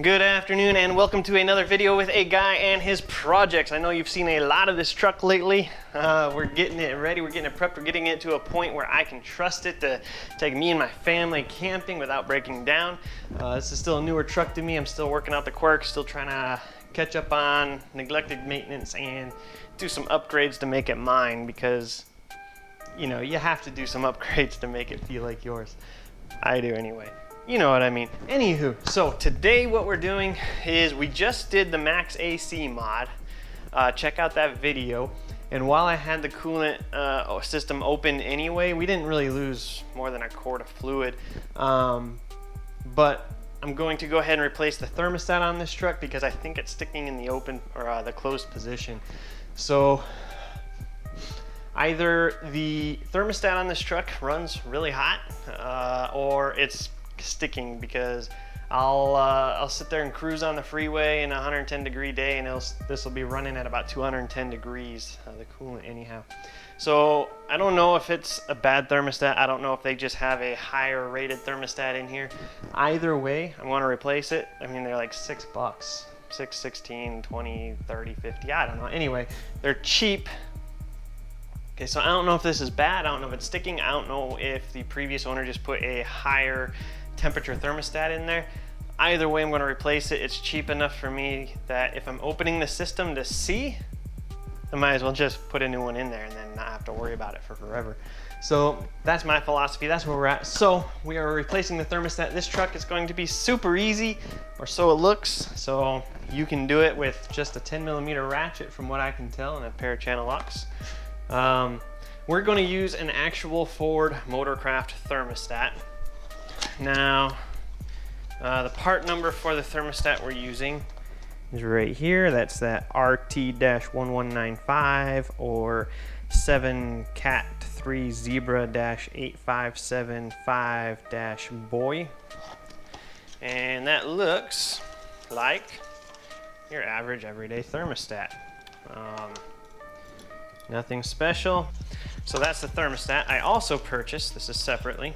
Good afternoon and welcome to another video with a guy and his projects. I know you've seen a lot of this truck lately. We're getting it ready, we're getting it prepped, we're getting it to a point where I can trust it to take me and my family camping without breaking down. This is still a newer truck to me. I'm still working out the quirks, still trying to catch up on neglected maintenance and do some upgrades to make it mine, because you know, you have to do some upgrades to make it feel like yours. I do anyway. You know what I mean. Anywho, so today what we're doing is we just did the Max AC mod. Check out that video. And while I had the coolant system open anyway, we didn't really lose more than a quart of fluid. But I'm going to go ahead and replace the thermostat on this truck because I think it's sticking in the open or the closed position. So either the thermostat on this truck runs really hot or it's sticking, because I'll sit there and cruise on the freeway in a 110-degree day and this will be running at about 210 degrees, the coolant anyhow. So I don't know if it's a bad thermostat. I don't know if they just have a higher rated thermostat in here. Either way, I want to replace it. I mean, they're like $6, 6, 16, 20, 30, 50, I don't know. Anyway, they're cheap. Okay, so I don't know if this is bad. I don't know if it's sticking. I don't know if the previous owner just put a higher temperature thermostat in there. Either way, I'm going to replace it. It's cheap enough for me that if I'm opening the system to see, I might as well just put a new one in there and then not have to worry about it for forever. So that's my philosophy. That's where we're at. So we are replacing the thermostat. This truck is going to be super easy, or so it looks. So you can do it with just a 10mm ratchet from what I can tell, and a pair of channel locks. We're going to use an actual Ford Motorcraft thermostat. Now, the part number for the thermostat we're using is right here. That's that RT-1195 or 7CAT3 Zebra-8575-boy. And that looks like your average everyday thermostat. Nothing special. So that's the thermostat. I also purchased, this is separately,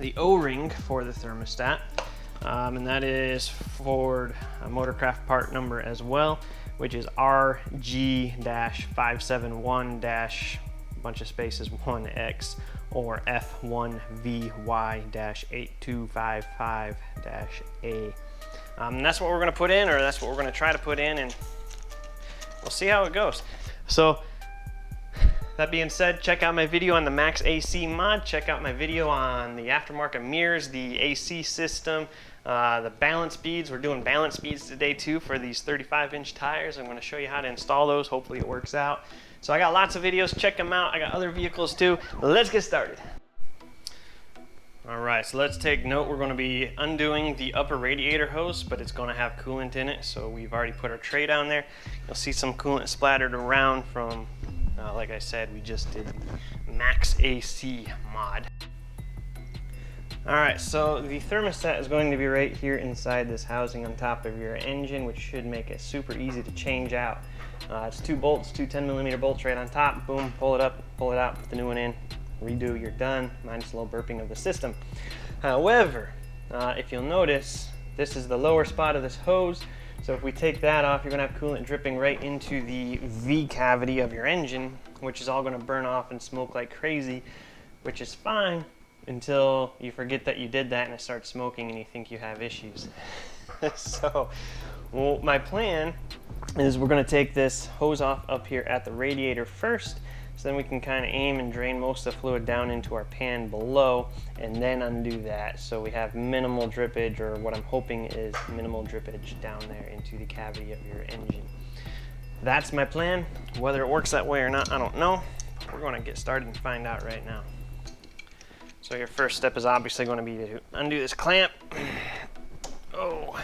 the O-ring for the thermostat, and that is Ford Motorcraft part number as well, which is RG-571- bunch of spaces 1X or F250 V10 6.8L. And that's what we're going to put in, or that's what we're going to try to put in, and we'll see how it goes. So that being said, check out my video on the Max AC mod. Check out my video on the aftermarket mirrors, the AC system, the balance beads. We're doing balance beads today too for these 35-inch tires. I'm going to show you how to install those. Hopefully it works out. So I got lots of videos. Check them out. I got other vehicles too. Let's get started. All right, so let's take note. We're going to be undoing the upper radiator hose, but it's going to have coolant in it. So we've already put our tray down there. You'll see some coolant splattered around from like I said, we just did Max AC mod. All right, so the thermostat is going to be right here inside this housing on top of your engine, which should make it super easy to change out. It's 2 bolts, 2 10mm bolts right on top. Boom, pull it up, pull it out, put the new one in, redo, you're done, minus a little burping of the system. However, if you'll notice, this is the lower spot of this hose. So if we take that off, you're gonna have coolant dripping right into the V cavity of your engine, which is all gonna burn off and smoke like crazy, which is fine until you forget that you did that and it starts smoking and you think you have issues. So, well, my plan is we're gonna take this hose off up here at the radiator first, so then we can kind of aim and drain most of the fluid down into our pan below and then undo that. So we have minimal drippage, or what I'm hoping is minimal drippage down there into the cavity of your engine. That's my plan. Whether it works that way or not, I don't know. We're going to get started and find out right now. So your first step is obviously going to be to undo this clamp. Oh.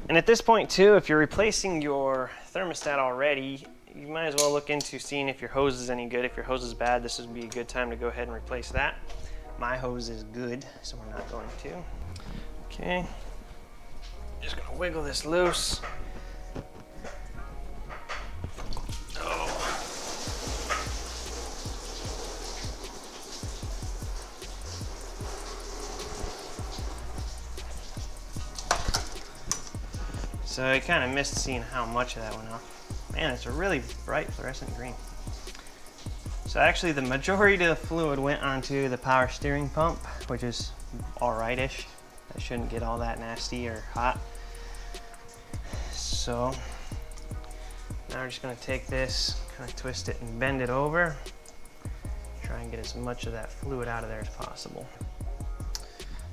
And at this point too, if you're replacing your thermostat already, you might as well look into seeing if your hose is any good. If your hose is bad, this would be a good time to go ahead and replace that. My hose is good, so we're not going to. Okay, just gonna wiggle this loose. Oh. So I kind of missed seeing how much of that went off. Man, it's a really bright fluorescent green. So actually the majority of the fluid went onto the power steering pump, which is alright-ish. That shouldn't get all that nasty or hot. So now we're just gonna take this, kind of twist it and bend it over. Try and get as much of that fluid out of there as possible.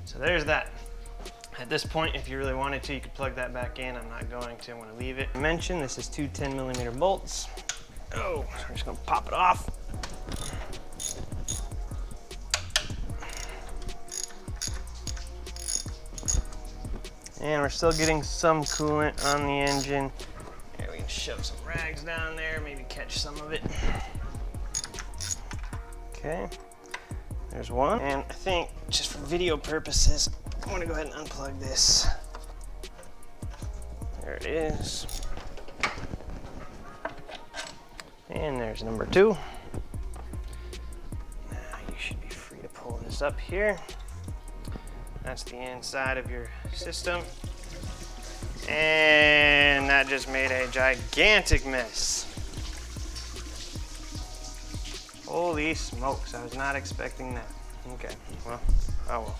So there's that. At this point, if you really wanted to, you could plug that back in. I'm not going to, I'm gonna leave it. I mentioned this is two 10mm bolts. Oh, so I'm just gonna pop it off. And we're still getting some coolant on the engine. Here, we can shove some rags down there, maybe catch some of it. Okay, there's one. And I think, just for video purposes, I'm gonna go ahead and unplug this. There it is. And there's number two. Now you should be free to pull this up here. That's the inside of your system. And that just made a gigantic mess. Holy smokes, I was not expecting that. Okay, well, oh well.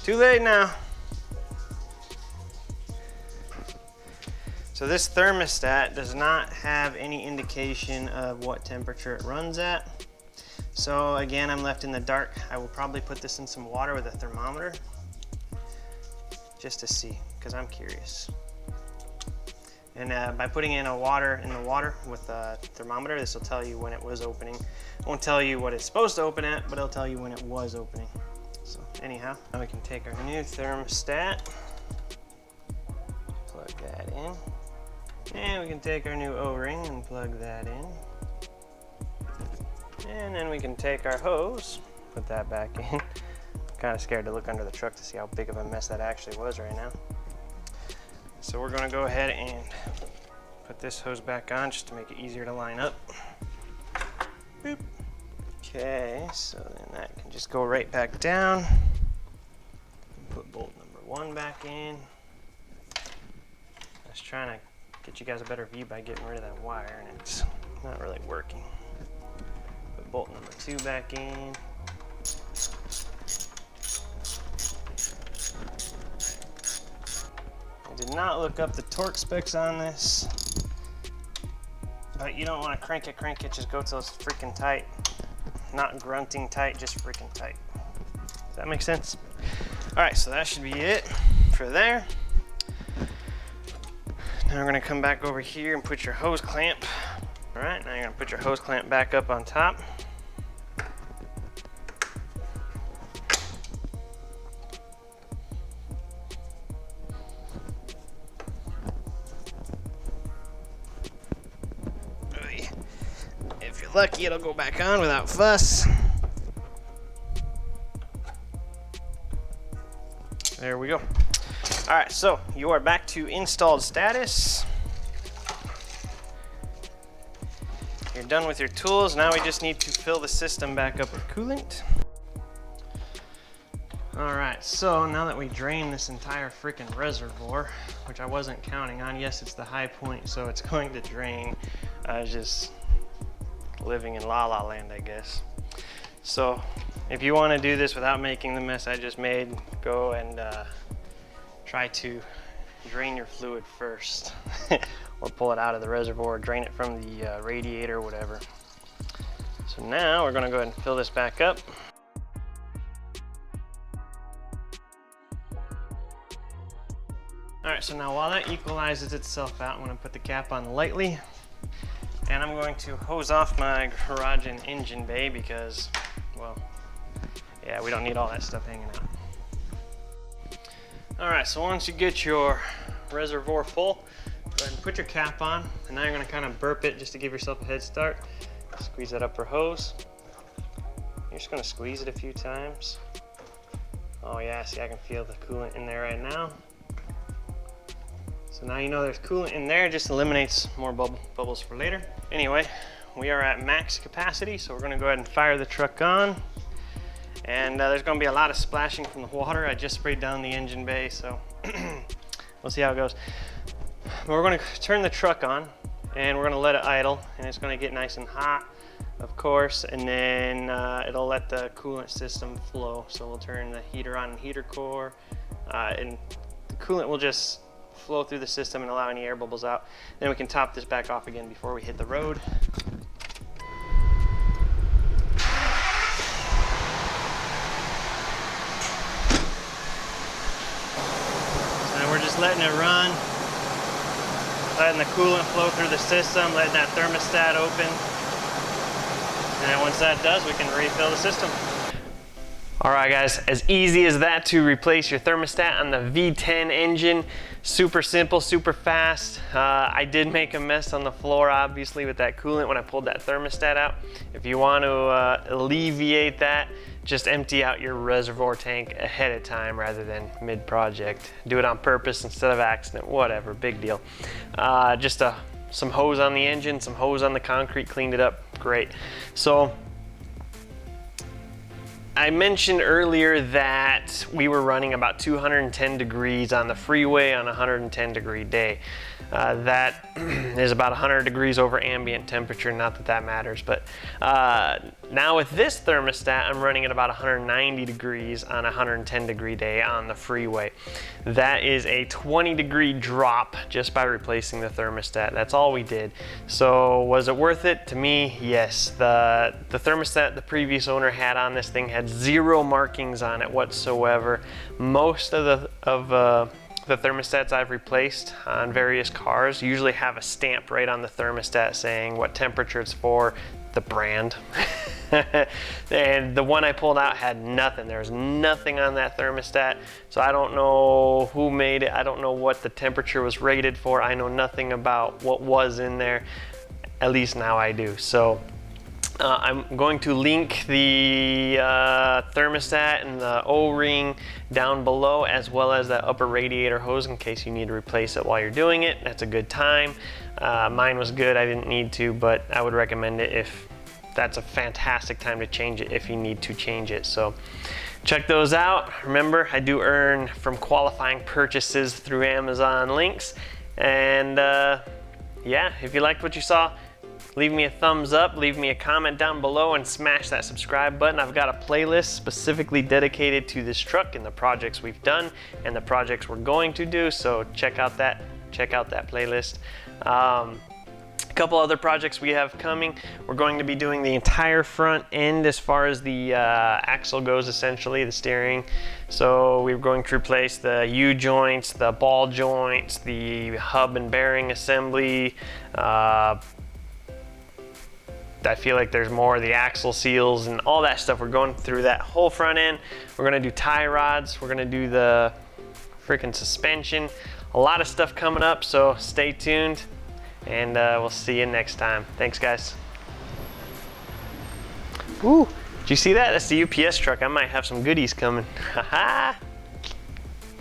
Too late now. So this thermostat does not have any indication of what temperature it runs at. So again, I'm left in the dark. I will probably put this in some water with a thermometer just to see, because I'm curious. And by putting in the water with a thermometer, this will tell you when it was opening. It won't tell you what it's supposed to open at, but it'll tell you when it was opening. So anyhow, now we can take our new thermostat, plug that in. And we can take our new O-ring and plug that in. And then we can take our hose, put that back in. I'm kind of scared to look under the truck to see how big of a mess that actually was right now. So we're gonna go ahead and put this hose back on just to make it easier to line up. Boop. Okay, so then that can just go right back down. Put bolt number one back in. I was trying to get you guys a better view by getting rid of that wire, and it's not really working. Put bolt number two back in. I did not look up the torque specs on this, but you don't want to crank it, just go till it's freaking tight. Not grunting tight, just freaking tight. Does that make sense? All right, so that should be it for there. Now we're gonna come back over here and put your hose clamp. All right, now you're gonna put your hose clamp back up on top. If you're lucky, it'll go back on without fuss. There we go. All right, so you are back to installed status. You're done with your tools. Now we just need to fill the system back up with coolant. All right, so now that we drain this entire freaking reservoir, which I wasn't counting on, yes, it's the high point, so it's going to drain. I was just living in La La Land, I guess. So if you want to do this without making the mess I just made, go and try to drain your fluid first or pull it out of the reservoir, drain it from the radiator, whatever. So now we're going to go ahead and fill this back up. All right, so now while that equalizes itself out, I'm going to put the cap on lightly, and I'm going to hose off my garage and engine bay because, well, yeah, we don't need all that stuff hanging out. All right, so once you get your reservoir full, go ahead and put your cap on, and now you're gonna kind of burp it just to give yourself a head start. Squeeze that upper hose. You're just gonna squeeze it a few times. Oh yeah, see, I can feel the coolant in there right now. So now you know there's coolant in there, it just eliminates more bubbles for later. Anyway, we are at max capacity, so we're gonna go ahead and fire the truck on. And there's gonna be a lot of splashing from the water. I just sprayed down the engine bay, so We'll see how it goes. But we're gonna turn the truck on and we're gonna let it idle, and it's gonna get nice and hot, of course, and then it'll let the coolant system flow. So we'll turn the heater on and heater core, and the coolant will just flow through the system and allow any air bubbles out. Then we can top this back off again before we hit the road. So we're just letting it run, letting the coolant flow through the system, letting that thermostat open. And then once that does, we can refill the system. All right, guys, as easy as that to replace your thermostat on the V10 engine. Super simple, super fast. I did make a mess on the floor, obviously, with that coolant when I pulled that thermostat out. If you want to alleviate that, just empty out your reservoir tank ahead of time rather than mid-project. Do it on purpose instead of accident, whatever, big deal. Just some hose on the engine, some hose on the concrete, cleaned it up, great. So, I mentioned earlier that we were running about 210 degrees on the freeway on a 110-degree day. That is about 100 degrees over ambient temperature, not that that matters, but now with this thermostat, I'm running at about 190 degrees on a 110-degree day on the freeway. That is a 20-degree drop just by replacing the thermostat. That's all we did. So was it worth it? To me, yes. The thermostat the previous owner had on this thing had 0 markings on it whatsoever. Most of the thermostats I've replaced on various cars usually have a stamp right on the thermostat saying what temperature it's for, the brand. And the one I pulled out had nothing. There was nothing on that thermostat. So I don't know who made it. I don't know what the temperature was rated for. I know nothing about what was in there. At least now I do. So I'm going to link the thermostat and the O-ring down below, as well as that upper radiator hose in case you need to replace it while you're doing it. That's a good time. Mine was good, I didn't need to, but I would recommend it if that's a fantastic time to change it if you need to change it. So check those out. Remember, I do earn from qualifying purchases through Amazon links. And yeah, if you liked what you saw, leave me a thumbs up, leave me a comment down below, and smash that subscribe button. I've got a playlist specifically dedicated to this truck and the projects we've done and the projects we're going to do, so check out that playlist. A couple other projects we have coming. We're going to be doing the entire front end as far as the axle goes, essentially, the steering. So we're going to replace the U-joints, the ball joints, the hub and bearing assembly. I feel like there's more, the axle seals and all that stuff. We're going through that whole front end. We're gonna do tie rods. We're gonna do the freaking suspension. A lot of stuff coming up, so stay tuned, and we'll see you next time. Thanks, guys. Woo, did you see that? That's the UPS truck. I might have some goodies coming. Haha.